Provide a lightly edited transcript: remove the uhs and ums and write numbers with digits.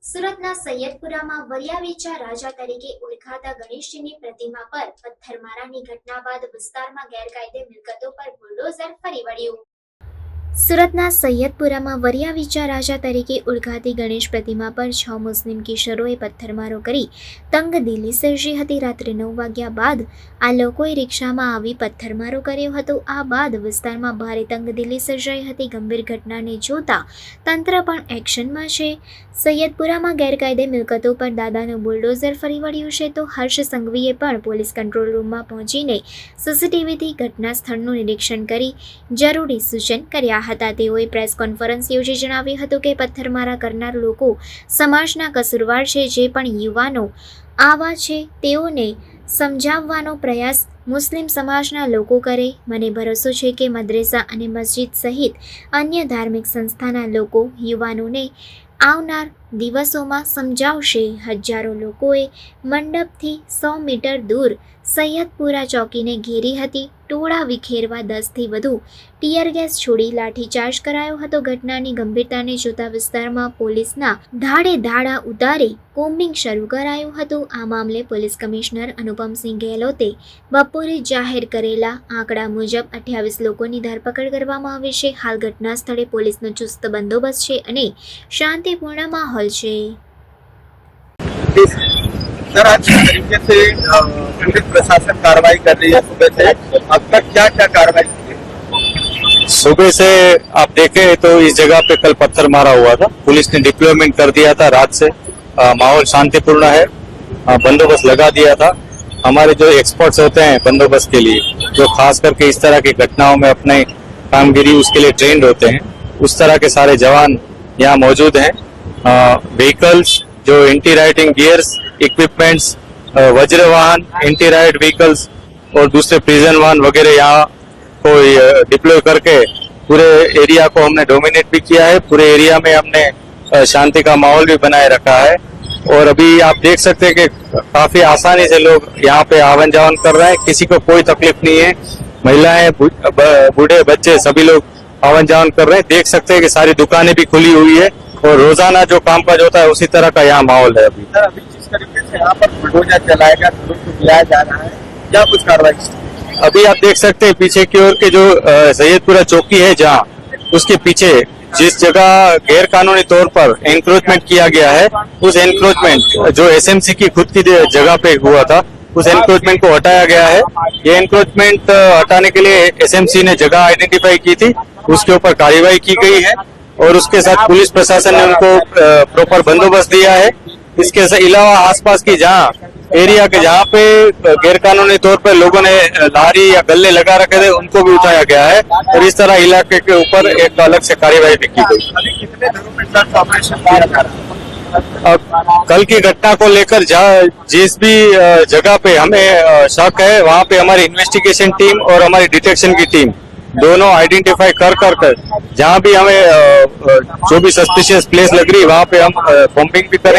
સુરતના સૈયદપુરામાં વરિયાવીચા રાજા તરીકે ઓળખાતા ગણેશજીની પ્રતિમા પર પથ્થરમારાની ઘટના બાદ વિસ્તારમાં ગેરકાયદે મિલકતો પર બુલડોઝર ફરી વળ્યું। સુરતના સૈયદપુરામાં વરિયાવીચા રાજા તરીકે ઓળખાતી ગણેશ પ્રતિમા પર 6 મુસ્લિમ કિશોરોએ પથ્થરમારો કરી તંગદિલી સર્જી હતી। રાત્રે 9 વાગ્યા બાદ આ લોકોએ રિક્ષામાં આવી પથ્થરમારો કર્યો હતો। આ બાદ વિસ્તારમાં ભારે તંગદિલી સર્જાઈ હતી। ગંભીર ઘટનાને જોતા તંત્ર પણ એક્શનમાં છે। સૈયદપુરામાં ગેરકાયદે મિલકતો પર દાદાનું બુલડોઝર ફરી વળ્યું છે તો હર્ષ સંઘવીએ પણ પોલીસ કંટ્રોલ રૂમમાં પહોંચીને સીસીટીવીથી ઘટના સ્થળનું નિરીક્ષણ કરી જરૂરી સૂચન કર્યા હતા। તેઓએ પ્રેસ કોન્ફરન્સ યોજી જણાવ્યું હતું કે પથ્થરમારા કરનાર લોકો સમાજના કસૂરવાર છે। જે પણ યુવાનો આવા છે તેઓને સમજાવવાનો પ્રયાસ મુસ્લિમ સમાજના લોકો કરે। મને ભરોસો છે કે મદ્રેસા અને મસ્જિદ સહિત અન્ય ધાર્મિક સંસ્થાના લોકો યુવાનોને આવનાર દિવસોમાં સમજાવશે। હજારો લોકોએ મંડપથી 100 મીટર દૂર સૈયદપુરા ચોકીને ઘેરી હતી। ટોળા વિખેરવા 10 થી વધુ ટીયર ગેસ છોડી લાઠીચાર્જ કરાયો હતો। ઘટનાની ગંભીરતાને જોતા વિસ્તારમાં પોલીસના ધાડે ધાડા ઉતારી કોમ્બિંગ શરૂ કરાયું હતું। આ મામલે પોલીસ કમિશનર અનુપમસિંહ ગેહલોતે બપોરે જાહેર કરેલા આંકડા મુજબ 28 લોકોની ધરપકડ કરવામાં આવી છે। હાલ ઘટના સ્થળે પોલીસનો ચુસ્ત બંદોબસ્ત છે અને શાંતિપૂર્ણ માહોલ છે। सर, आज किस तरीके से पुलिस प्रशासन कार्रवाई कर रही है? सुबह से अब तक क्या क्या कार्रवाई की है? सुबह से आप देखें तो इस जगह पे कल पत्थर मारा हुआ था। पुलिस ने डिप्लॉयमेंट कर दिया था। रात से माहौल शांतिपूर्ण है। बंदोबस्त लगा दिया था। हमारे जो एक्सपर्ट्स होते हैं बंदोबस्त के लिए, जो खास करके इस तरह की घटनाओं में अपने कामगिरी उसके लिए ट्रेंड होते हैं, उस तरह के सारे जवान यहाँ मौजूद हैं। व्हीकल्स जो एंटी राइडिंग गियर्स, इक्विपमेंट्स, वज्र वाहन, एंटी राइड व्हीकल्स और दूसरे प्रिजन वाहन वगैरह यहाँ को डिप्लॉय करके पूरे एरिया को हमने डोमिनेट भी किया है। पूरे एरिया में हमने शांति का माहौल भी बनाए रखा है और अभी आप देख सकते हैं कि काफी आसानी से लोग यहाँ पे आवन जावन कर रहे हैं। किसी को कोई तकलीफ नहीं है। महिलाएं, बूढ़े, बच्चे सभी लोग आवन जावन कर रहे हैं। देख सकते हैं कि सारी दुकानें भी खुली हुई है और रोजाना जो कामकाज होता है उसी तरह का यहाँ माहौल है। अभी सर, अभी जिस तरीके से यहाँ पर बुलडोजर चलाएगा, पुलिस को बुलाया जा रहा है, क्या कुछ कार्रवाई की? अभी आप देख सकते हैं पीछे की ओर के जो सैयदपुरा चौकी है, जहाँ उसके पीछे जिस जगह गैर कानूनी तौर पर एनक्रोचमेंट किया गया है, उस एनक्रोचमेंट जो एसएमसी की खुद की जगह पे हुआ था, उस एनक्रोचमेंट को हटाया गया है। ये एनक्रोचमेंट हटाने के लिए एसएमसी ने जगह आइडेंटिफाई की थी, उसके ऊपर कार्रवाई की गई है और उसके साथ पुलिस प्रशासन ने उनको प्रॉपर बंदोबस्त दिया है। इसके अलावा आसपास की जहाँ एरिया के जहाँ पे गैरकानूनी तौर पर लोगों ने लारी या गल्ले लगा रखे थे, उनको भी उठाया गया है और इस तरह इलाके के ऊपर एक अलग से कार्रवाई भी की गई। अभी कितने घरों में सर्च ऑपरेशन किया जा रहा है? अब कल की घटना को लेकर जिस भी जगह पे हमें शक है, वहाँ पे हमारी इन्वेस्टिगेशन टीम और हमारी डिटेक्शन की टीम दोनों आइडेंटिफाई कर जहाँ भी हमें जो भी सस्पिशियस प्लेस लग रही है वहाँ पे हम बॉम्बिंग भी करेंगे।